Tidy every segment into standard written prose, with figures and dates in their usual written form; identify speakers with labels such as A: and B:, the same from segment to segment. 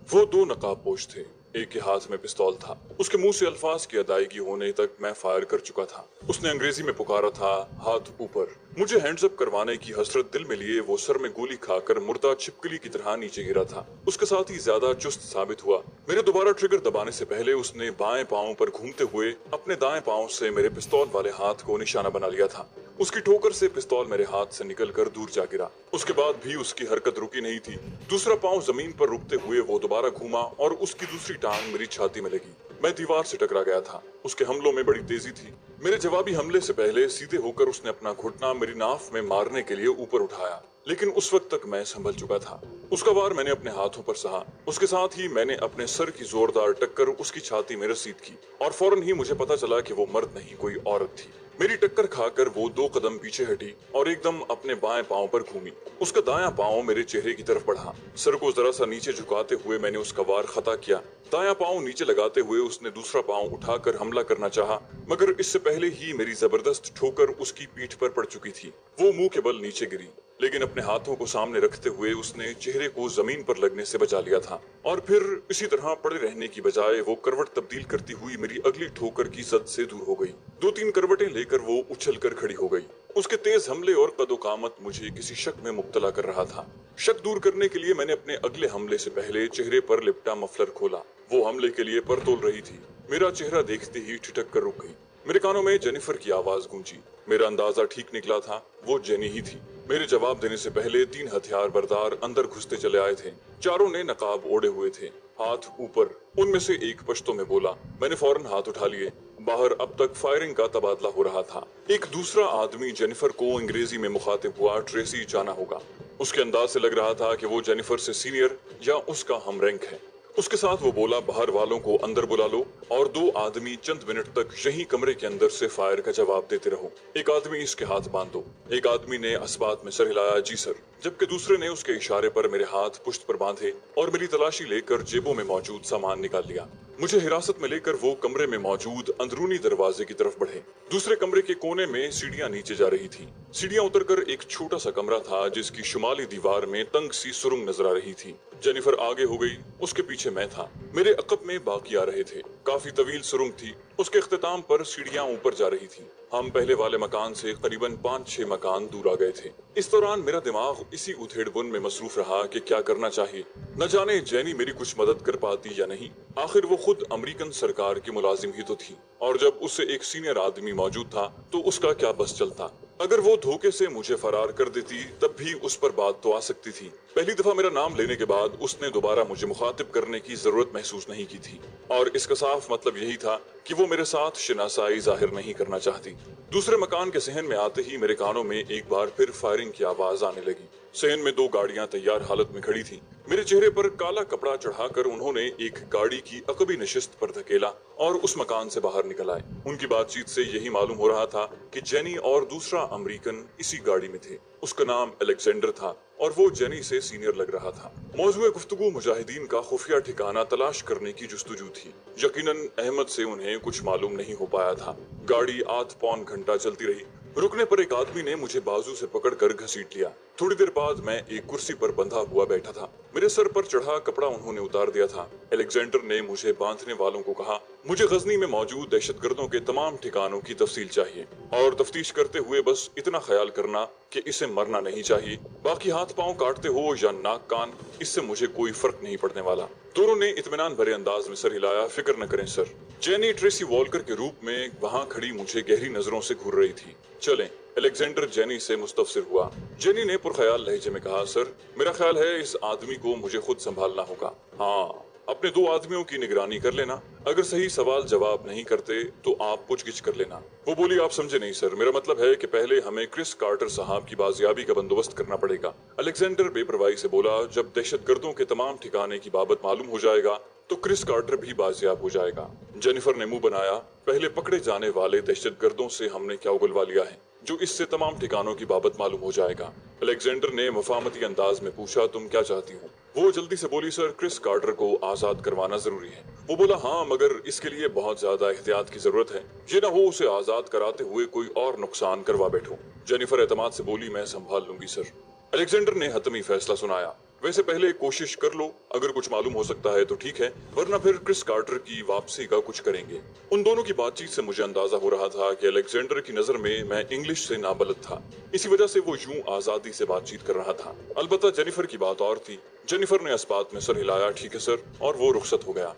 A: वो दो नकाबपोश थे, एक के हाथ में पिस्तौल था। उसके मुंह से अल्फाज की अदायगी होने तक मैं फायर कर चुका था। उसने अंग्रेजी में पुकारा था, हाथ ऊपर। मुझे हैंड्स अप करवाने की हसरत दिल में लिए वो सर में गोली खाकर मुर्दा छिपकली की तरह नीचे गिरा था। उसके साथ ही ज्यादा चुस्त साबित हुआ। मेरे दोबारा ट्रिगर दबाने से पहले उसने बाएं पांव पर घूमते हुए अपने दाएं पांव से मेरे पिस्तौल वाले हाथ को निशाना बना लिया था। उसकी ठोकर से पिस्तौल मेरे हाथ से निकलकर दूर जा गिरा। उसके बाद भी उसकी हरकत रुकी नहीं थी। दूसरा पांव जमीन पर रुकते हुए वो दोबारा घूमा और उसकी दूसरी टांग मेरी छाती में लगी। मैं दीवार से टकरा गया था। उसके हमलों में बड़ी तेजी थी। मेरे जवाबी हमले से पहले सीधे होकर उसने अपना घुटना मेरी नाफ में मारने के लिए ऊपर उठाया, लेकिन उस वक्त तक मैं संभल चुका था। उसका वार मैंने अपने हाथों पर सहा। उसके साथ ही मैंने अपने सर की जोरदार टक्कर उसकी छाती में रसीद की और फौरन ही मुझे पता चला कि वो मर्द नहीं, कोई औरत थी। मेरी टक्कर खाकर वो 2 कदम पीछे हटी और एकदम अपने बाएं पांव पर घूमी। उसका दायां पांव मेरे चेहरे की तरफ बढ़ा। सर को जरा सा नीचे झुकाते हुए मैंने उसका वार खता किया। दायां पांव नीचे लगाते हुए उसने दूसरा पांव उठाकर हमला करना चाहा, मगर इससे पहले ही मेरी जबरदस्त ठोकर उसकी पीठ पर पड़ चुकी थी। वो मुंह के बल नीचे गिरी, लेकिन अपने हाथों को सामने रखते हुए उसने चेहरे को जमीन पर लगने से बचा लिया था। और फिर इसी तरह पड़े रहने की बजाय वो करवट तब्दील करती हुई मेरी अगली ठोकर की जद से दूर हो गई। 2-3 करवटें लेकर वो उछल कर खड़ी हो गई। उसके तेज हमले और कदोकामत मुझे किसी शक में मुब्तला कर रहा था। शक दूर करने के लिए मैंने अपने अगले हमले से पहले चेहरे पर लिपटा मफलर खोला। वो हमले के लिए पर तोल रही थी। मेरा चेहरा देखते ही ठिठक कर रुक गई। मेरे कानों में जेनिफर की आवाज गूंजी। मेरा अंदाजा ठीक निकला था, वो जेनी ही थी। मेरे जवाब देने से पहले 3 हथियार बरदार अंदर घुसते चले आए थे। चारों ने नकाब ओढ़े हुए थे, हाथ ऊपर। उनमें से एक पश्तो में बोला। मैंने फौरन हाथ उठा लिए। बाहर अब तक फायरिंग का तबादला हो रहा था। एक दूसरा आदमी जेनिफर को अंग्रेजी में मुखातिब हुआ ट्रेसी जाना होगा। उसके अंदाज से लग रहा था कि वो जेनिफर से सीनियर या उसका हम रैंक है। उसके साथ वो बोला, बाहर वालों को अंदर बुला लो और 2 आदमी चंद मिनट तक यही कमरे के अंदर से फायर का जवाब देते रहो। एक आदमी इसके हाथ बांध दो। एक आदमी ने अस्बात में सर हिलाया, जी सर, जबकि दूसरे ने उसके इशारे पर मेरे हाथ पुश्त पर बांधे और मेरी तलाशी लेकर जेबों में मौजूद सामान निकाल लिया। मुझे हिरासत में लेकर वो कमरे में मौजूद अंदरूनी दरवाजे की तरफ बढ़े। दूसरे कमरे के कोने में सीढ़ियां नीचे जा रही थी। सीढ़ियां उतरकर एक छोटा सा कमरा था जिसकी शुमाली दीवार में तंग सी सुरंग नजर आ रही थी। जेनिफर आगे हो गई, उसके पीछे मैं था। मेरे अकब में बाकी आ रहे थे। काफी तवील सुरंग थी। उसके इख्तिताम पर सीढ़ियां ऊपर जा रही थी। हम पहले वाले मकान से करीबन 5-6 मकान दूर आ गए थे। इस दौरान मेरा दिमाग इसी उधेड़-बुन में मसरूफ रहा कि क्या करना चाहिए। न जाने जेनी मेरी कुछ मदद कर पाती या नहीं। आखिर वो खुद अमेरिकन सरकार की मुलाजिम ही तो थी, और जब उससे एक सीनियर आदमी मौजूद था तो उसका क्या बस चलता। अगर वो धोखे से मुझे फरार कर देती तब भी उस पर बात तो आ सकती थी। पहली दफा मेरा नाम लेने के बाद उसने दोबारा मुझे मुखातिब करने की जरूरत महसूस नहीं की थी, और इसका साफ मतलब यही था कि वो मेरे साथ शिनासाई जाहिर नहीं करना चाहती। दूसरे मकान के सहन में आते ही मेरे कानों में एक बार फिर फायरिंग की आवाज आने लगी। सहन में 2 गाड़ियां तैयार हालत में खड़ी थीं। मेरे चेहरे पर काला कपड़ा चढ़ाकर उन्होंने एक गाड़ी की अकबी नशिस्त पर धकेला और उस मकान से बाहर निकल आए। उनकी बातचीत से यही मालूम हो रहा था कि जेनी और दूसरा अमेरिकन इसी गाड़ी में थे। उसका नाम अलेक्जेंडर था और वो जेनी से सीनियर लग रहा था। मौजूद गुफ्तगू मुजाहिदीन का खुफिया ठिकाना तलाश करने की जुस्तजू थी। यकीनन अहमद से उन्हें कुछ मालूम नहीं हो पाया था। गाड़ी आध पौन घंटा चलती रही। रुकने पर एक आदमी ने मुझे बाजू से पकड़कर घसीट लिया। थोड़ी देर बाद मैं एक कुर्सी पर बंधा हुआ बैठा था। मेरे सर पर चढ़ा कपड़ा उन्होंने उतार दिया था। अलेक्जेंडर ने मुझे बांधने वालों को कहा, मुझे गजनी में मौजूद दहशतगर्दों के तमाम ठिकानों की तफसील चाहिए, और तफ्तीश करते हुए बस इतना ख्याल करना कि इसे मरना नहीं चाहिए। बाकी हाथ पांव काटते हो या नाक कान, इससे मुझे कोई फर्क नहीं पड़ने वाला। दोनों ने इत्मीनान भरे अंदाज में सर हिलाया। फिक्र न करें सर। जेनी ट्रेसी वॉलकर के रूप में वहां खड़ी मुझे गहरी नजरों से घूर रही थी। चलें। अलेक्जेंडर जेनी से मुस्तफसिर हुआ। जेनी ने पुरख्याल लहजे में कहा, सर, मेरा ख्याल है इस आदमी को मुझे खुद संभालना होगा। हाँ, अपने 2 आदमियों की निगरानी कर लेना। अगर सही सवाल जवाब नहीं करते तो आप पूछगिछ कर लेना। वो बोली, आप समझे नहीं सर, मेरा मतलब है कि पहले हमें क्रिस कार्टर साहब की बाजियाबी का बंदोबस्त करना पड़ेगा। अलेक्जेंडर बेपरवाही से बोला, जब दहशतगर्दों के तमाम ठिकाने की बाबत मालूम हो जाएगा तो क्रिस कार्टर भी बाजियाब हो जाएगा। जेनिफर ने मुंह बनाया। पहले पकड़े जाने वाले दहशतगर्दों से हमने क्या उगलवा लिया है जो इससे तमाम ठिकानों की बाबत मालूम हो जाएगा। अलेक्जेंडर ने मफामती अंदाज में पूछा, तुम क्या चाहती हो? वो जल्दी से बोली, सर, क्रिस कार्टर को आजाद करवाना जरूरी है। वो बोला, हाँ, मगर इसके लिए बहुत ज्यादा एहतियात की जरूरत है। ये ना हो उसे आजाद कराते हुए कोई और नुकसान करवा बैठो। जेनिफर एतमाद से बोली, मैं संभाल लूंगी सर। अलेक्जेंडर ने हतमी फैसला सुनाया। वैसे पहले कोशिश कर लो, अगर कुछ मालूम हो सकता है तो ठीक है, वरना फिर क्रिस कार्टर की वापसी का कुछ करेंगे। उन दोनों की बातचीत से मुझे अंदाजा हो रहा था कि अलेक्जेंडर की नजर में मैं इंग्लिश से नाबलद था, इसी वजह से वो यूं आजादी से बातचीत कर रहा था। अलबत्ता जेनिफर की बात और थी। जेनिफर ने इस बात में सर हिलाया, ठीक है सर, और वो रुखसत हो गया।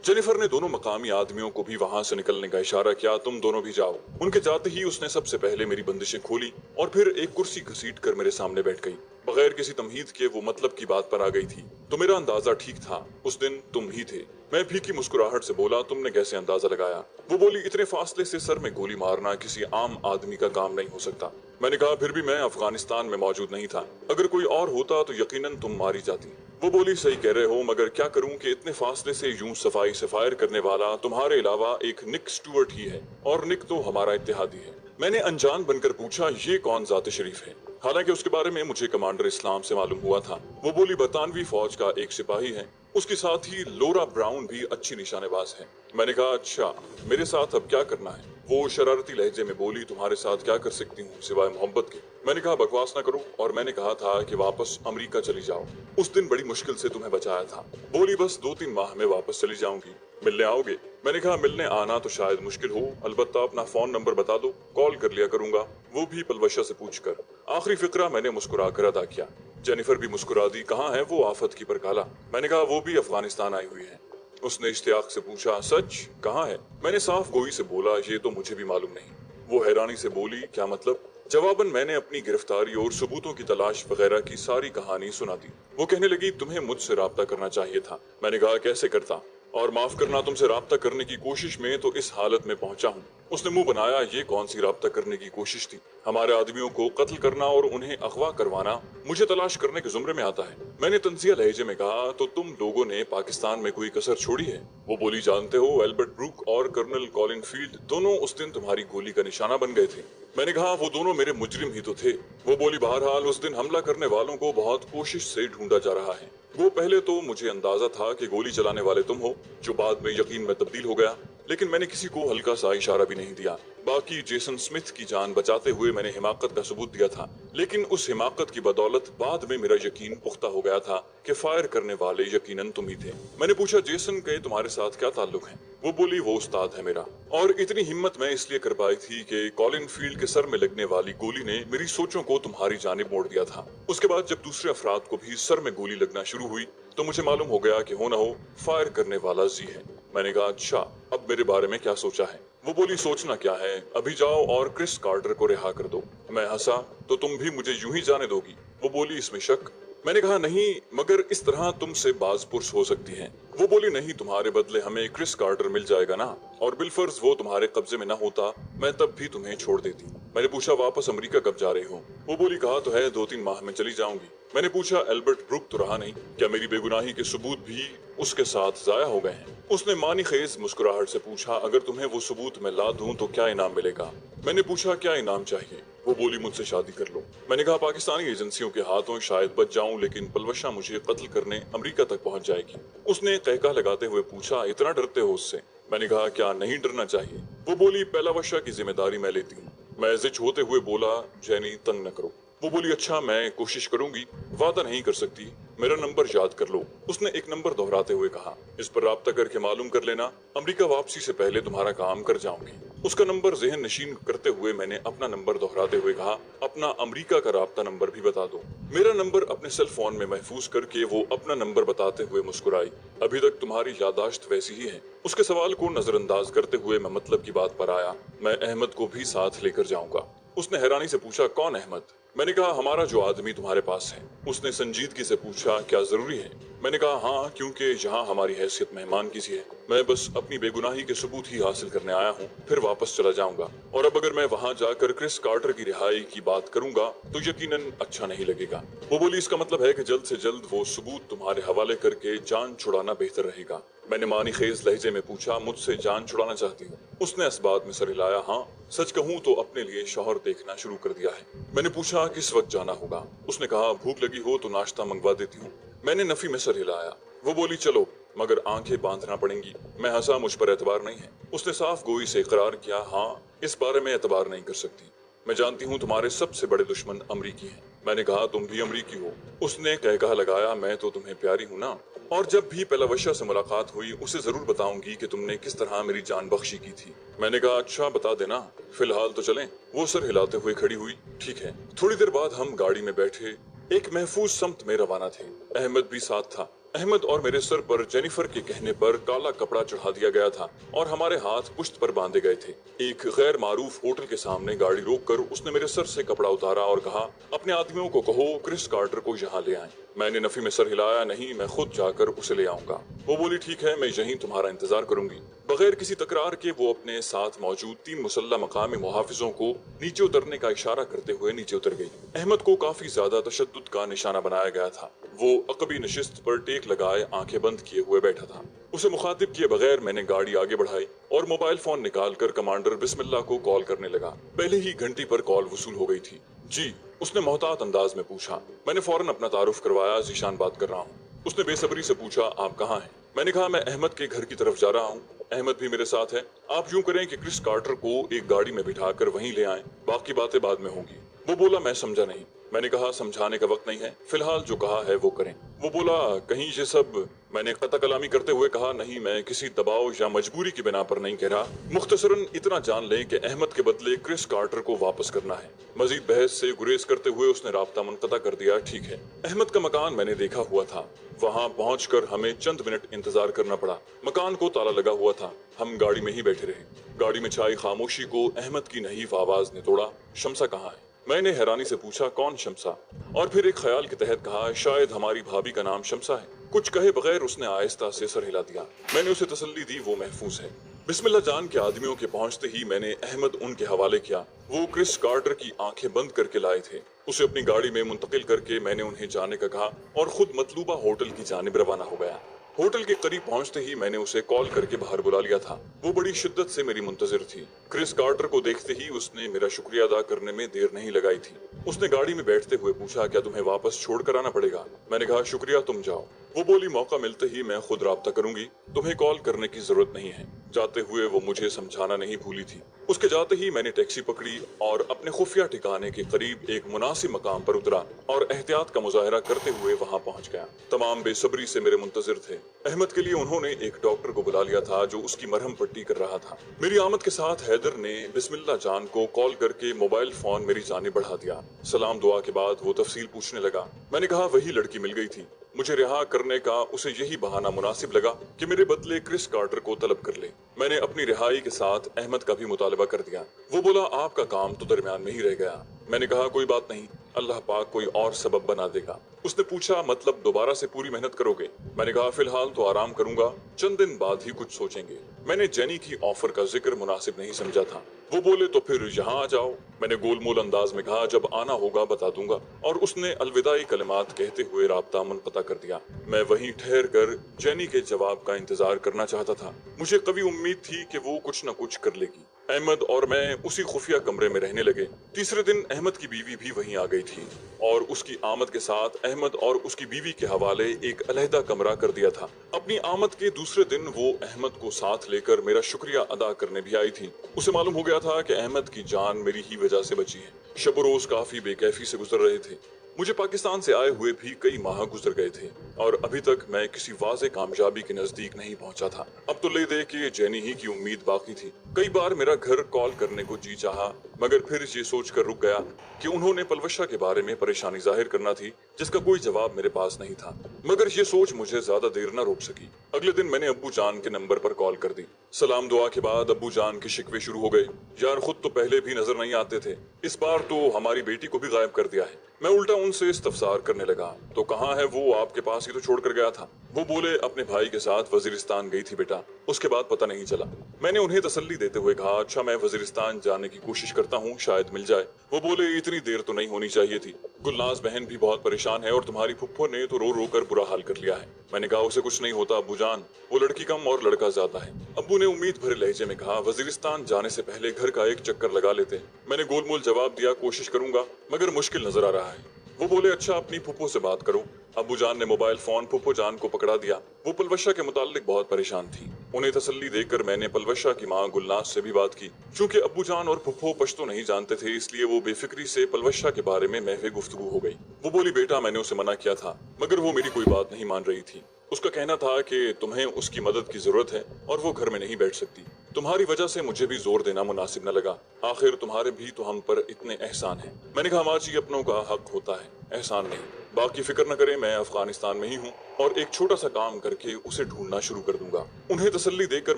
A: जेनिफर ने दोनों मकामी आदमियों को भी वहां से निकलने का इशारा किया, तुम दोनों भी जाओ। उनके जाते ही उसने सबसे पहले मेरी बंदिशें खोली और फिर एक कुर्सी घसीट कर मेरे सामने बैठ गई। बगैर किसी तमहीद के वो मतलब की बात पर आ गई थी, तो मेरा अंदाजा ठीक था, उस दिन तुम ही थे। मैं फीकी मुस्कुराहट से बोला, तुमने कैसे अंदाजा लगाया? वो बोली, इतने फासले से सर में गोली मारना किसी आम आदमी का काम नहीं हो सकता। मैंने कहा, फिर भी मैं अफगानिस्तान में मौजूद नहीं था, अगर कोई और होता तो यकीनन तुम मारी जाती। वो बोली, सही कह रहे हो, मगर क्या करूं कि इतने फासले से यूं सफाई से फायर करने वाला तुम्हारे अलावा एक निक स्टुअर्ट ही है, और निक तो हमारा इत्तेहादी है। मैंने अनजान बनकर पूछा, ये कौन जाते शरीफ है? हालांकि उसके बारे में मुझे कमांडर इस्लाम से मालूम हुआ था। वो बोली, बरतानवी फौज का एक सिपाही है, उसके साथ ही लोरा ब्राउन भी अच्छी निशानेबाज है। मैंने कहा, अच्छा, मेरे साथ अब क्या करना है? वो शरारती लहजे में बोली, तुम्हारे साथ क्या कर सकती हूँ सिवाय मोहब्बत के? मैंने कहा, बकवास ना करो, और मैंने कहा था कि वापस अमेरिका चली जाओ, उस दिन बड़ी मुश्किल से तुम्हें बचाया था। बोली, बस 2-3 माह में वापस चली जाऊंगी, मिलने आओगे? मैंने कहा, मिलने आना तो शायद मुश्किल हो, अलबत्ता अपना फोन नंबर बता दो, कॉल कर लिया करूंगा, वो भी पलवशा से पूछकर। आखिरी फिक्रा मैंने मुस्कुरा कर अदा किया। जेनिफर भी मुस्कुरा दी, कहाँ है वो आफत की परकाला? मैंने कहा, वो भी अफगानिस्तान आई हुई है। उसने इश्तियाक से पूछा, सच? कहाँ है? मैंने साफ गोई से बोला, ये तो मुझे भी मालूम नहीं। वो हैरानी से बोली, क्या मतलब? जवाबन मैंने अपनी गिरफ्तारी और सबूतों की तलाश वगैरह की सारी कहानी सुना दी। वो कहने लगी, तुम्हें मुझसे राब्ता करना चाहिए था। मैंने कहा, कैसे करता? और माफ करना, तुमसे राब्ता करने की कोशिश में तो इस हालत में पहुंचा हूँ। उसने मुंह बनाया, ये कौन सी राब्ता करने की कोशिश थी? हमारे आदमियों को कत्ल करना और उन्हें अगवा करवाना मुझे तलाश करने के जुमरे में आता है। मैंने तंजिया लहजे में कहा, तो तुम लोगों ने पाकिस्तान में कोई कसर छोड़ी है? वो बोली, जानते हो, एल्बर्ट ब्रूक और कर्नल कॉलिन फील्ड दोनों उस दिन तुम्हारी गोली का निशाना बन गए थे। मैंने कहा, वो दोनों मेरे मुजरिम ही तो थे। वो बोली, बहरहाल उस दिन हमला करने वालों को बहुत कोशिश से ढूंढा जा रहा है। वो पहले तो मुझे अंदाजा था कि गोली चलाने वाले तुम हो, जो बाद में यकीन में तब्दील हो गया, लेकिन मैंने किसी को हल्का सा इशारा भी नहीं दिया। बाकी जेसन स्मिथ की जान बचाते हुए मैंने हिमाकत का सबूत दिया था, लेकिन उस हिमाकत की बदौलत बाद में मेरा यकीन पुख्ता हो गया था कि फायर करने वाले यकीनन तुम ही थे। मैंने पूछा, जेसन के तुम्हारे साथ क्या ताल्लुक है? वो बोली, वो उस्ताद है मेरा, और इतनी हिम्मत मैं इसलिए कर पाई थी कि कॉलिन फील्ड के सर में लगने वाली गोली ने मेरी सोचों को तुम्हारी जानिब मोड़ दिया था। उसके बाद जब दूसरे अफराद को भी सर में गोली लगना शुरू हुई तो मुझे मालूम हो गया कि हो न हो फायर करने वाला जी है। मैंने कहा, अच्छा, अब मेरे बारे में क्या सोचा है? वो बोली, सोचना क्या है, अभी जाओ और क्रिस कार्टर को रिहा कर दो। मैं हंसा, तो तुम भी मुझे यूं ही जाने दोगी? वो बोली, इसमें शक? मैंने कहा, नहीं, मगर इस तरह तुमसे बाजपुरस हो सकती हैं। वो बोली, नहीं, तुम्हारे बदले हमें क्रिस कार्टर मिल जाएगा ना, और बिलफर्ज वो तुम्हारे कब्जे में न होता, मैं तब भी तुम्हें छोड़ देती। मैंने पूछा, वापस अमेरिका कब जा रहे हो? वो बोली, कहा तो है 2-3 माह में चली जाऊंगी। मैंने पूछा, एल्बर्ट ब्रूक तो रहा नहीं, क्या मेरी बेगुनाही के सबूत भी उसके साथ जाया हो गए हैं? उसने मानी खेज मुस्कुराहट से पूछा, अगर तुम्हें वो सबूत मैं ला दूं तो क्या इनाम मिलेगा? मैंने पूछा, क्या इनाम चाहिए? वो बोली, मुझसे शादी कर लो। मैंने कहा, पाकिस्तानी एजेंसियों के हाथों शायद बच जाऊं, लेकिन पलवशा मुझे कत्ल करने अमेरिका तक पहुंच जाएगी। उसने कहका लगाते हुए पूछा, इतना डरते हो उससे? मैंने कहा, क्या नहीं डरना चाहिए? वो बोली, पलवशा की जिम्मेदारी मैं लेती हूँ। मैं जिद होते हुए बोला, जैनी, तंग न करो। वो बोली, अच्छा, मैं कोशिश करूंगी, वादा नहीं कर सकती, मेरा नंबर याद कर लो। उसने एक नंबर दोहराते हुए कहा, इस पर राब्ता करके मालूम कर लेना, अमेरिका वापसी से पहले तुम्हारा काम कर जाऊंगी। उसका नंबर ज़हन नशीन करते हुए मैंने अपना नंबर दोहराते हुए कहा, अपना अमेरिका का राब्ता नंबर भी बता दो। मेरा नंबर अपने सेल फोन में महफूज करके वो अपना नंबर बताते हुए मुस्कुराई, अभी तक तुम्हारी यादाश्त वैसी ही है। उसके सवाल को नजरअंदाज करते हुए मैं मतलब की बात पर आया, मैं अहमद को भी साथ लेकर जाऊंगा। उसने हैरानी से पूछा, कौन अहमद? मैंने कहा, हमारा जो आदमी तुम्हारे पास है। उसने संजीदगी से पूछा, क्या जरूरी है? मैंने कहा, हाँ, क्योंकि यहाँ हमारी हैसियत मेहमान की सी है। मैं बस अपनी बेगुनाही के सबूत ही हासिल करने आया हूँ, फिर वापस चला जाऊंगा, और अब अगर मैं वहाँ जाकर क्रिस कार्टर की रिहाई की बात करूंगा तो यकीनन अच्छा नहीं लगेगा। वो बोली, इसका मतलब है कि जल्द से जल्द वो सबूत तुम्हारे हवाले करके जान छुड़ाना बेहतर रहेगा। मैंने मानी खेज लहजे में पूछा, मुझसे जान छुड़ाना चाहती हूँ? उसने इस बात में सर हिलाया, हाँ, सच कहूँ तो अपने लिए शौहर देखना शुरू कर दिया है। मैंने पूछा, किस वक्त जाना होगा? उसने कहा, भूख लगी हो तो नाश्ता मंगवा देती हूँ। मैंने नफी में सर हिलाया। वो बोली, चलो, मगर आंखें बांधना पड़ेंगी। मैं हंसा, मुझ पर एतबार नहीं है। उसने साफ गोई से इकरार किया, हाँ, इस बारे में एतबार नहीं कर सकती। मैं जानती हूँ तुम्हारे सबसे बड़े दुश्मन अमरीकी हैं। मैंने कहा तुम भी अमरीकी हो। उसने कहा लगाया मैं तो तुम्हें प्यारी हूँ ना, और जब भी पेलावशा से मुलाकात हुई उसे जरूर बताऊंगी कि तुमने किस तरह मेरी जान बख्शी की थी। मैंने कहा अच्छा बता देना, फिलहाल तो चलें। वो सर हिलाते हुए खड़ी हुई। ठीक है। थोड़ी देर बाद हम गाड़ी में बैठे एक महफूज समत में रवाना थे। अहमद भी साथ था। अहमद और मेरे सर पर जेनिफर के कहने पर काला कपड़ा चढ़ा दिया गया था और हमारे हाथ पुश्त पर बांधे गए थे। एक गैर मारूफ होटल के सामने गाड़ी रोककर उसने मेरे सर से कपड़ा उतारा और कहा अपने आदमियों को कहो क्रिस कार्टर को यहाँ ले आए। मैंने नफी में सर हिलाया, नहीं मैं खुद जाकर उसे ले आऊंगा। वो बोली ठीक है, मैं यहीं तुम्हारा इंतजार करूंगी। बगैर किसी तकरार के वो अपने साथ मौजूद 3 मुसल्ला मकामी मुहाफिजों को नीचे उतरने का इशारा करते हुए नीचे उतर गई। अहमद को काफी ज्यादा तशद्दुद का निशाना बनाया गया था। वो अकबी नशिस्त पर टेक लगाए आंखें बंद किए हुए बैठा था। उसे मुखातिब किए बगैर मैंने गाड़ी आगे बढ़ाई और मोबाइल फोन निकालकर कमांडर बिस्मिल्लाह को कॉल करने लगा। पहले ही घंटी पर कॉल वसूल हो गई थी। जी, उसने मोहतात अंदाज में पूछा। मैंने फौरन अपना तारुफ करवाया, जीशान बात कर रहा हूँ। उसने बेसब्री से पूछा आप कहाँ हैं? मैंने कहा मैं अहमद के घर की तरफ जा रहा हूँ, अहमद भी मेरे साथ है। आप यूं करें कि क्रिस कार्टर को एक गाड़ी में बिठाकर वहीं ले आएं, बाकी बातें बाद में होंगी। वो बोला मैं समझा नहीं। मैंने कहा समझाने का वक्त नहीं है, फिलहाल जो कहा है वो करें। वो बोला कहीं ये सब। मैंने कता कलामी करते हुए कहा नहीं, मैं किसी दबाव या मजबूरी की बिना पर नहीं कह रहा। मुख्तसरन इतना जान लें कि अहमद के बदले क्रिस कार्टर को वापस करना है। मजीद बहस से गुरेज करते हुए उसने राब्ता मुनक़ता कर दिया। ठीक है। अहमद का मकान मैंने देखा हुआ था। वहाँ पहुंचकर हमें चंद मिनट इंतजार करना पड़ा। मकान को ताला लगा हुआ था। हम गाड़ी में ही बैठे रहे। गाड़ी में छाई खामोशी को अहमद की नहीफ आवाज ने तोड़ा। शमसा कहाँ है? मैंने हैरानी से पूछा कौन शमसा? और फिर एक ख्याल के तहत कहा शायद हमारी भाभी का नाम शमसा है। कुछ कहे बगैर उसने आहिस्ता से सर हिला दिया। मैंने उसे तसल्ली दी वो महफूज है। बिस्मिल्लाह जान के आदमियों के पहुंचते ही मैंने अहमद उनके हवाले किया। वो क्रिस कार्टर की आंखें बंद करके लाए थे। उसे अपनी गाड़ी में मुंतकिल करके मैंने उन्हें जाने का कहा और खुद मतलूबा होटल की जानिब रवाना हो गया। होटल के करीब पहुंचते ही मैंने उसे कॉल करके बाहर बुला लिया था। वो बड़ी शिद्दत से मेरी मुंतजिर थी। क्रिस कार्टर को देखते ही उसने मेरा शुक्रिया अदा करने में देर नहीं लगाई थी। उसने गाड़ी में बैठते हुए पूछा क्या तुम्हें वापस छोड़ कर आना पड़ेगा? मैंने कहा शुक्रिया, तुम जाओ। वो बोली मौका मिलते ही मैं खुद राब्ता करूंगी, तुम्हें कॉल करने की जरूरत नहीं है। जाते हुए वो मुझे समझाना नहीं भूली थी। उसके जाते ही मैंने टैक्सी पकड़ी और अपने खुफिया ठिकाने के करीब एक मुनासिब मकाम पर उतरा और एहतियात का मुजाहरा करते हुए वहां पहुंच गया। तमाम बेसब्री से मेरे मुंतजिर थे। अहमद के लिए उन्होंने एक डॉक्टर को बुला लिया था जो उसकी मरहम पट्टी कर रहा था। मेरी आमद के साथ हैदर ने बिस्मिल्लाह जान को कॉल करके मोबाइल फोन मेरी जानिब बढ़ा दिया। सलाम दुआ के बाद वो तफसील पूछने लगा। मैंने कहा वही लड़की मिल गई थी। मुझे रिहा करने का उसे यही बहाना मुनासिब लगा कि मेरे बदले क्रिस कार्टर को तलब कर ले। मैंने अपनी रिहाई के साथ अहमद का भी मुतालबा कर दिया। वो बोला आपका काम तो दरमियान में ही रह गया। मैंने कहा कोई बात नहीं, अल्लाह पाक कोई और सबब बना देगा। उसने पूछा मतलब दोबारा से पूरी मेहनत करोगे? मैंने कहा फिलहाल तो आराम करूंगा, चंद दिन बाद ही कुछ सोचेंगे। मैंने जेनी की ऑफर का जिक्र मुनासिब नहीं समझा था। वो बोले तो फिर यहाँ आ जाओ। मैंने गोलमोल अंदाज में कहा जब आना होगा बता दूंगा, और उसने अलविदाई कलिमात कहते हुए राब्ता मुनक़ता कर दिया। मैं वहीं ठहर कर जेनी के जवाब का इंतजार करना चाहता था। मुझे कभी उम्मीद थी कि वो कुछ न कुछ कर लेगी। अहमद और मैं उसी खुफिया कमरे में रहने लगे। तीसरे दिन अहमद की बीवी भी वहीं आ गई थी और उसकी आमद के साथ अहमद और उसकी बीवी के हवाले एक अलहदा कमरा कर दिया था। अपनी आमद के दूसरे दिन वो अहमद को साथ लेकर मेरा शुक्रिया अदा करने भी आई थी। उसे मालूम हो गया था कि अहमद की जान मेरी ही वजह से बची है। शब रोज काफी बेकैफी से गुजर रहे थे। मुझे पाकिस्तान से आए हुए भी कई माह गुजर गए थे और अभी तक मैं किसी वाज़े कामयाबी के नजदीक नहीं पहुंचा था। अब तो ले दे के जेनी ही की उम्मीद बाकी थी। कई बार मेरा घर कॉल करने को जी चाहा, मगर फिर ये सोच कर रुक गया कि उन्होंने पलवशा के बारे में परेशानी जाहिर करना थी जिसका कोई जवाब मेरे पास नहीं था। मगर ये सोच मुझे ज्यादा देर न रोक सकी। अगले दिन मैंने अब्बू जान के नंबर पर कॉल कर दी। सलाम दुआ के बाद अब्बू जान के शिकवे शुरू हो गए। यार खुद तो पहले भी नजर नहीं आते थे, इस बार तो हमारी बेटी को भी गायब कर दिया है। मैं उल्टा उनसे इस्तफसार करने लगा, तो कहाँ है वो? आपके पास ही तो छोड़ कर गया था। वो बोले अपने भाई के साथ वजीरिस्तान गई थी बेटा, उसके बाद पता नहीं चला। मैंने उन्हें तसल्ली देते हुए कहा अच्छा मैं वजीरिस्तान जाने की कोशिश करता हूँ, शायद मिल जाए। वो बोले इतनी देर तो नहीं होनी चाहिए थी, गुलनाज बहन भी बहुत परेशान है और तुम्हारी फुफ्फो ने तो रो रो कर बुरा हाल कर लिया है। मैंने कहा उसे कुछ नहीं होता अब्बू जान, वो लड़की कम और लड़का ज्यादा है। अब्बू ने उम्मीद भरे लहजे में कहा वजीरिस्तान जाने से पहले घर का एक चक्कर लगा लेते। मैंने गोलमोल जवाब दिया कोशिश करूंगा, मगर मुश्किल नजर आ रहा है। वो बोले अच्छा अपनी फुफ्फो से बात करो। अब्बू जान ने मोबाइल फोन फुफ्फो जान को पकड़ा दिया। वो पलवशा के मुताल्लिक बहुत परेशान थी। उन्हें तसल्ली देकर मैंने पलवशा की माँ गुलनाज से भी बात की। चूंकि अब्बू जान और फुफ्फो पश्तो नहीं जानते थे, इसलिए वो बेफिक्री से पलवशा के बारे में महवे गुफ्तगू हो गई। वो बोली, बेटा मैंने उसे मना किया था, मगर वो मेरी कोई बात नहीं मान रही थी। उसका कहना था कि तुम्हें उसकी मदद की जरूरत है और वो घर में नहीं बैठ सकती। तुम्हारी वजह से मुझे भी जोर देना मुनासिब न लगा। आखिर तुम्हारे भी तो हम पर इतने एहसान हैं। मैंने कहा, माँ जी अपनों का हक होता है, एहसान नहीं। बाकी फिक्र न करें, मैं अफगानिस्तान में ही हूँ और एक छोटा सा काम करके उसे ढूंढना शुरू कर दूंगा। उन्हें तसल्ली देकर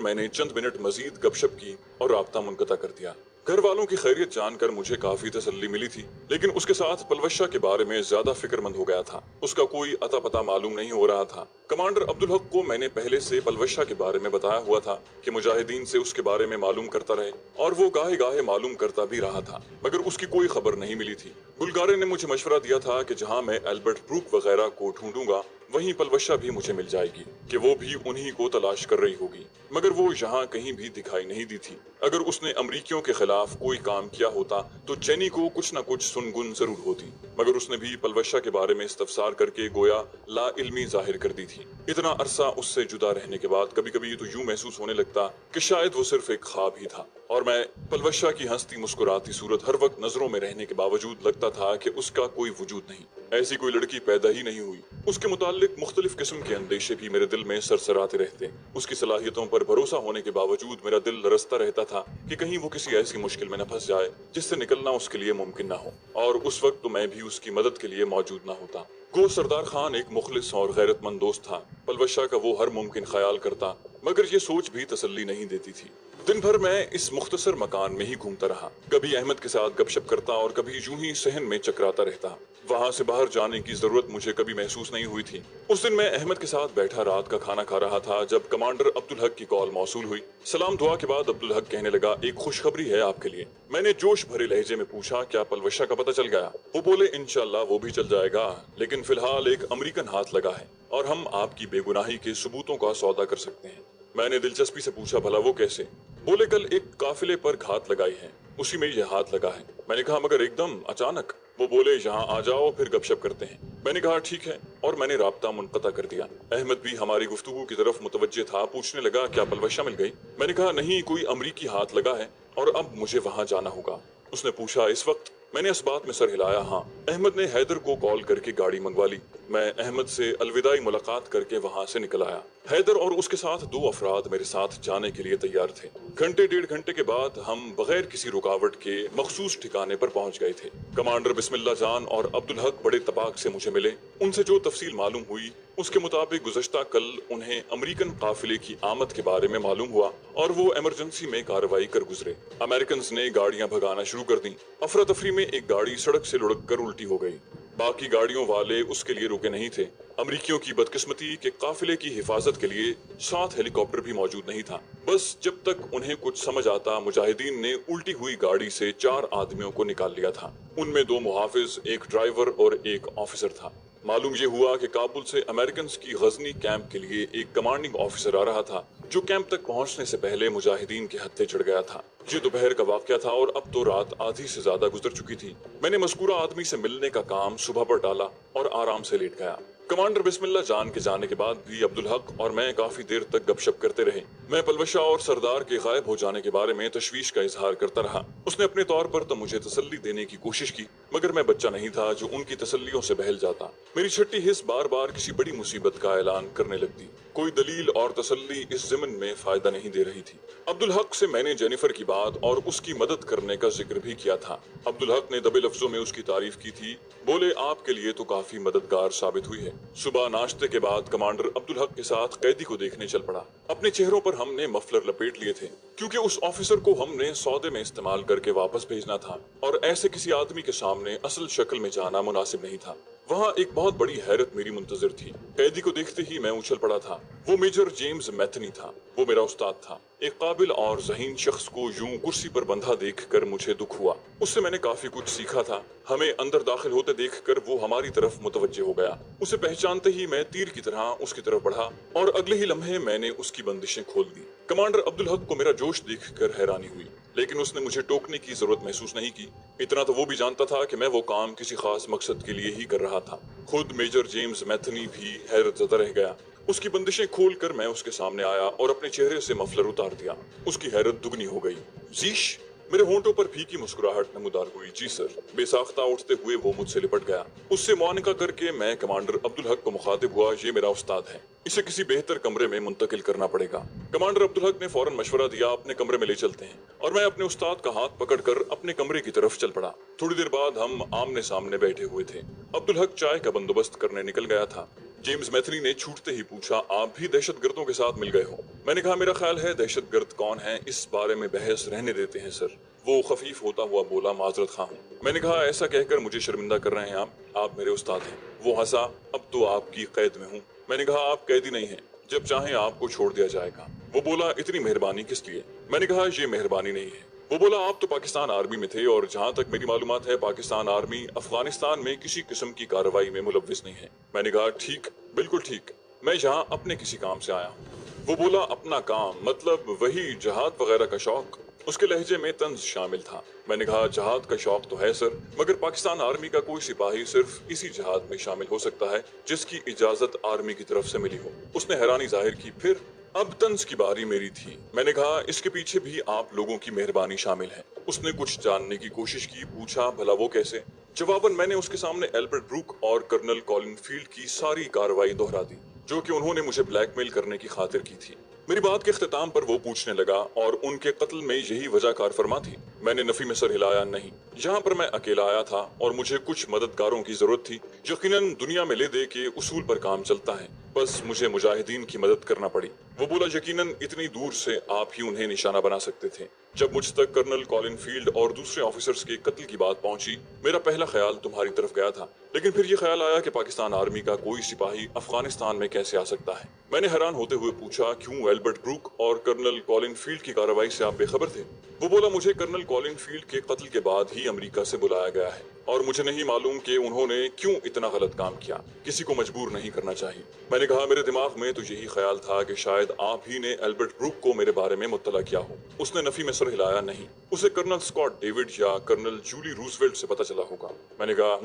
A: मैंने चंद मिनट मजीद गपशप की और राब्ता मुनक़ता कर दिया। घर वालों की खैरियत जानकर मुझे काफी तसल्ली मिली थी, लेकिन उसके साथ पलवशा के बारे में ज्यादा फिक्रमंद हो गया था। उसका कोई अता पता मालूम नहीं हो रहा था। कमांडर अब्दुल हक को मैंने पहले से पलवशा के बारे में बताया हुआ था कि मुजाहिदीन से उसके बारे में मालूम करता रहे, और वो गाहे गाहे मालूम करता भी रहा था, मगर उसकी कोई खबर नहीं मिली थी। बुलगारे ने मुझे मशवरा दिया था कि जहाँ मैं एल्बर्ट ब्रूक वगैरह को ढूंढूंगा, वहीं पलवशा भी मुझे मिल जाएगी, कि वो भी उन्हीं को तलाश कर रही होगी, मगर वो यहाँ कहीं भी दिखाई नहीं दी थी। अगर उसने अमरीकियों के खिलाफ कोई काम किया होता तो जेनी को कुछ न कुछ सुनगुन जरूर होती, मगर उसने भी पलवशा के बारे में इस्तफसार करके गोया ला इल्मी जाहिर कर दी थी। इतना अरसा उससे जुदा रहने के बाद कभी कभी तो यूं महसूस होने लगता कि शायद वो सिर्फ एक ख्वाब ही था, और मैं पलवशा की हंसती मुस्कुराती सूरत हर वक्त नजरों में रहने के बावजूद लगता था कि उसका कोई वजूद नहीं, ऐसी कोई लड़की पैदा ही नहीं हुई। उसके मुतालिक मुख्तलिफ किस्म के अंदेशे भी मेरे दिल में सरसराते रहते। उसकी सलाहियतों पर भरोसा होने के बावजूद मेरा दिल लरसता रहता था कि कहीं वो किसी ऐसी मुश्किल में न फंस जाए जिससे निकलना उसके लिए मुमकिन न हो, और उस वक्त तो मैं भी उसकी मदद के लिए मौजूद न होता। गो सरदार खान एक मुखलिस और गैरतमंद दोस्त था। पलवशा का वो हर मुमकिन ख्याल करता, मगर ये सोच भी तसल्ली नहीं देती थी। दिन भर मैं इस मुख्तसर मकान में ही घूमता रहा, कभी अहमद के साथ गपशप करता और कभी यूं ही सहन में चकराता रहता। वहां से बाहर जाने की जरूरत मुझे कभी महसूस नहीं हुई थी। उस दिन मैं अहमद के साथ बैठा रात का खाना खा रहा था जब कमांडर अब्दुल हक की कॉल मौसूल हुई। सलाम दुआ के बाद अब्दुल हक कहने लगा, एक खुशखबरी है आपके लिए। मैंने जोश भरे लहजे में पूछा, क्या पलवशा का पता चल गया? वो बोले, इंशाल्लाह वो भी चल जाएगा, लेकिन फिलहाल एक अमेरिकन हाथ लगा है और हम आपकी बेगुनाही के सबूतों का सौदा कर सकते हैं। मैंने दिलचस्पी से पूछा, भला वो कैसे? बोले, कल एक काफिले पर घात लगाई है, उसी में यह हाथ लगा है। मैंने कहा, मगर एकदम अचानक? वो बोले, यहाँ आ जाओ फिर गपशप करते हैं। मैंने कहा ठीक है, और मैंने राब्ता मुनक़ता कर दिया। अहमद भी हमारी गुफ्तगू की तरफ मुतवज्जे था, पूछने लगा, क्या पलवशा मिल गई? मैंने कहा नहीं, कोई अमरीकी हाथ लगा है और अब मुझे वहां जाना होगा। उसने पूछा, इस वक्त? मैंने इस बात में सर हिलाया, हाँ। अहमद ने हैदर को कॉल करके गाड़ी मंगवा ली। मैं अहमद से अलविदाई मुलाकात करके वहां से निकल आया। हैदर और उसके साथ दो अफराद मेरे साथ जाने के लिए तैयार थे। घंटे डेढ़ घंटे के बाद हम बगैर किसी रुकावट के मखसूस ठिकाने पर पहुंच गए थे। कमांडर बिस्मिल्लाह जान और अब्दुल हक बड़े तबाक से मुझे मिले। उनसे जो तफसील मालूम हुई उसके मुताबिक गुज़श्ता कल उन्हें अमेरिकन काफिले की आमद के बारे में मालूम हुआ और वो इमरजेंसी में कार्रवाई कर गुजरे। अमेरिकन ने गाड़ियां भगाना शुरू कर दी। अफरा तफरी में एक गाड़ी सड़क से लुढ़क कर उल्टी हो गई। बाकी गाड़ियों वाले उसके लिए रुके नहीं थे। अमरीकियों की बदकिस्मती के काफिले की हिफाजत के लिए साथ हेलीकॉप्टर भी मौजूद नहीं था। बस जब तक उन्हें कुछ समझ आता, मुजाहिदीन ने उल्टी हुई गाड़ी से 4 आदमियों को निकाल लिया था। उनमें 2 मुहाफिज, एक ड्राइवर और एक ऑफिसर था। मालूम ये हुआ कि काबुल से अमेरिकन की गजनी कैंप के लिए एक कमांडिंग ऑफिसर आ रहा था, जो कैंप तक पहुंचने से पहले मुजाहिदीन के हत्थे चढ़ गया था। ये दोपहर का वाकया था और अब तो रात आधी से ज्यादा गुजर चुकी थी। मैंने मज़कूरा आदमी से मिलने का काम सुबह पर डाला और आराम से लेट गया। कमांडर बिस्मिल्लाह जान के जाने के बाद भी अब्दुल हक और मैं काफी देर तक गपशप करते रहे। मैं पलवशा और सरदार के गायब हो जाने के बारे में तशवीश का इजहार करता रहा। उसने अपने तौर पर तो मुझे तसल्ली देने की कोशिश की, मगर मैं बच्चा नहीं था जो उनकी तसल्लियों से बहल जाता। मेरी छठी हिस्स बार बार किसी बड़ी मुसीबत का ऐलान करने लगती। कोई दलील और तसल्ली इस ज़िमन में फायदा नहीं दे रही थी। अब्दुल हक से मैंने जेनिफर की बात और उसकी मदद करने का जिक्र भी किया था। अब्दुल हक ने दबे लफ्जों में उसकी तारीफ की थी। बोले, आपके लिए तो काफी मददगार साबित हुई है। सुबह नाश्ते के बाद कमांडर अब्दुल हक के साथ कैदी को देखने चल पड़ा। अपने चेहरों पर हमने मफलर लपेट लिए थे, क्योंकि उस ऑफिसर को हमने सौदे में इस्तेमाल करके वापस भेजना था और ऐसे किसी आदमी के सामने असल शक्ल में जाना मुनासिब नहीं था। वहाँ एक बहुत बड़ी हैरत मेरी मुंतजर थी। कैदी को देखते ही मैं उछल पड़ा था। वो मेजर जेम्स मैथनी था। वो मेरा उस्ताद था। एक काबिल और ज़हीन शख्स को यूं कुर्सी पर बंधा देखकर मुझे दुख हुआ। उससे मैंने काफी कुछ सीखा था। हमें अंदर दाखिल होते देखकर वो हमारी तरफ मुतवज्जे हो गया। उसे पहचानते ही मैं तीर की तरह उसकी तरफ बढ़ा और अगले ही लम्हे मैंने उसकी बंदिशें खोल दी। कमांडर अब्दुल हक को मेरा जोश देखकर हैरानी हुई, लेकिन उसने मुझे टोकने की जरूरत महसूस नहीं की। इतना तो वो भी जानता था कि मैं वो काम किसी खास मकसद के लिए ही कर रहा था। खुद मेजर जेम्स मैथनी भी हैरत ज़दा रह गया। उसकी बंदिशें खोलकर मैं उसके सामने आया और अपने चेहरे से मफलर उतार दिया। उसकी हैरत दुगनी हो गई। जीश, मेरे होंठों पर फीकी मुस्कुराहट नमूदार हुई। जी सर। बेसाख्ता उठते हुए वो मुझसे लिपट गया। उससे मुआनिका करके मैं कमांडर अब्दुल हक को मुखातिब हुआ। ये मेरा उस्ताद है, इसे किसी बेहतर कमरे में मुंतकिल करना पड़ेगा। कमांडर अब्दुल हक ने फौरन मशवरा दिया, अपने कमरे में ले चलते हैं, और मैं अपने उस्ताद का हाथ पकड़कर अपने कमरे की तरफ चल पड़ा। थोड़ी देर बाद हम आमने सामने बैठे हुए थे। अब्दुल हक चाय का बंदोबस्त करने निकल गया था। जेम्स मैथनी ने छूटते ही पूछा, आप भी दहशतगर्दों के साथ मिल गए हो? मैंने कहा, मेरा ख्याल है दहशतगर्द कौन है इस बारे में बहस रहने देते हैं सर। वो खफीफ होता हुआ बोला, माजरत खां हूँ। मैंने कहा, ऐसा कहकर मुझे शर्मिंदा कर रहे हैं आप मेरे उस्ताद हैं। वो हंसा, अब तो आपकी कैद में हूँ। मैंने कहा, आप कैदी नहीं हैं, जब चाहें आपको छोड़ दिया जाएगा। वो बोला, इतनी मेहरबानी किस लिए? मैंने कहा, ये मेहरबानी नहीं है। वो बोला, आप तो पाकिस्तान आर्मी में थे, और जहाँ तक मेरी मालूमात है पाकिस्तान आर्मी अफगानिस्तान में किसी किस्म की कार्रवाई में मुलव्विस नहीं है। मैंने कहा, ठीक, बिल्कुल ठीक, मैं यहाँ अपने किसी काम से आया हूँ। वो बोला, अपना काम मतलब वही जहाद वगैरह का शौक? उसके लहजे में तंज शामिल था। मैंने कहा, जहाद का शौक तो है सर, मगर पाकिस्तान आर्मी का कोई सिपाही सिर्फ इसी जहाद में शामिल हो सकता है जिसकी इजाजत आर्मी की तरफ से मिली हो। उसने हैरानी जाहिर की। फिर अब तंज की बारी मेरी थी। मैंने कहा, इसके पीछे भी आप लोगों की मेहरबानी शामिल है। उसने कुछ जानने की कोशिश की। पूछा, भला वो कैसे? जवाबन मैंने उसके सामने एल्बर्ट ब्रूक और कर्नल कॉलिन फील्ड की सारी कार्रवाई दोहरा दी, जो कि उन्होंने मुझे ब्लैकमेल करने की खातिर की थी। मेरी बात के इख्तिताम पर वो पूछने लगा, और उनके कत्ल में यही वजह कार फरमा थी? मैंने नफी में सर हिलाया, नहीं। यहाँ पर मैं अकेला आया था और मुझे कुछ मददगारों की जरूरत थी। यकीनन दुनिया में ले दे के उसूल पर काम चलता है, बस मुझे मुजाहिदीन की मदद करना पड़ी। वो बोला, यकीनन इतनी दूर से आप ही उन्हें निशाना बना सकते थे। जब मुझ तक कर्नल कॉलिन फील्ड और दूसरे ऑफिसर्स के कत्ल की बात पहुंची, मेरा पहला ख्याल तुम्हारी तरफ गया था, लेकिन फिर ये ख्याल आया कि पाकिस्तान आर्मी का कोई सिपाही अफगानिस्तान में कैसे आ सकता है। मैंने हैरान होते हुए पूछा, क्यों एल्बर्ट ब्रूक और कर्नल कॉलिन फील्ड की कार्रवाई से आप बेखबर थे? वो बोला, मुझे कर्नल कॉलिन फील्ड के कत्ल के बाद ही अमेरिका से बुलाया गया है, और मुझे नहीं मालूम कि उन्होंने क्यों इतना गलत काम किया। किसी को मजबूर नहीं करना चाहिए। मैंने कहा, मेरे दिमाग में तो यही ख्याल था कि शायद आप ही ने एल्बर्ट ब्रूक को मेरे बारे में मुत्तला किया हो। उसने नफी में सर हिलाया, नहीं, उसे कर्नल स्कॉट डेविड या कर्नल जूली रूजवेल्ट से पता चला होगा। मैंने कहा,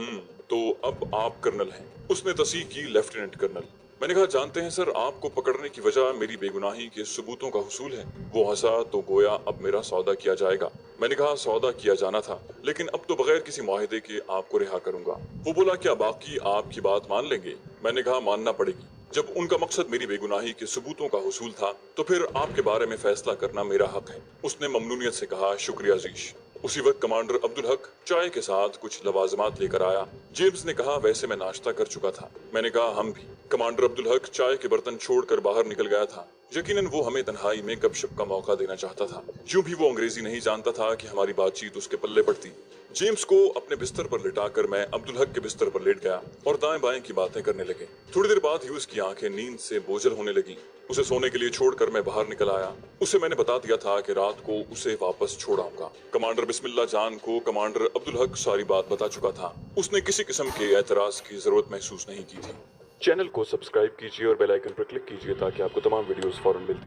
A: तो अब आप कर्नल हैं? उसने तस्दीक की, लेफ्टिनेंट कर्नल। मैंने कहा, जानते हैं सर, आपको पकड़ने की वजह मेरी बेगुनाही के सबूतों का हुसूल है। वो हंसा, तो गोया अब मेरा सौदा किया जाएगा। मैंने कहा, सौदा किया जाना था, लेकिन अब तो बगैर किसी मुआहिदे के आपको रिहा करूंगा। वो बोला, क्या बाकी आपकी बात मान लेंगे? मैंने कहा, मानना पड़ेगी। जब उनका मकसद मेरी बेगुनाही के सबूतों का हुसूल था, तो फिर आपके बारे में फैसला करना मेरा हक है। उसने ममनूनियत से कहा, शुक्रिया जीश। उसी वक्त कमांडर अब्दुल हक चाय के साथ कुछ लवाजमात लेकर आया। जेम्स ने कहा, वैसे मैं नाश्ता कर चुका था। मैंने कहा, हम भी। कमांडर अब्दुल हक चाय के बर्तन छोड़कर बाहर निकल गया था। यकीनन वो हमें तन्हाई में गपशप का मौका देना चाहता था। यूं भी वो अंग्रेजी नहीं जानता था कि हमारी बातचीत उसके पल्ले पड़ती। जेम्स को अपने बिस्तर पर लिटाकर मैं अब्दुल हक के बिस्तर पर लेट गया और दाएं बाएं की बातें करने लगे। थोड़ी देर बाद ही उसकी आंखें नींद से बोझल होने लगी। उसे सोने के लिए छोड़कर मैं बाहर निकल आया। उसे मैंने बता दिया था कि रात को उसे वापस छोड़ाऊंगा। कमांडर बिस्मिल्लाह जान को कमांडर अब्दुल हक सारी बात बता चुका था। उसने किसी किस्म के एतराज की जरूरत महसूस नहीं की थी। चैनल को सब्सक्राइब कीजिए और बेल आइकन पर क्लिक कीजिए ताकि आपको तमाम वीडियोस फौरन मिलती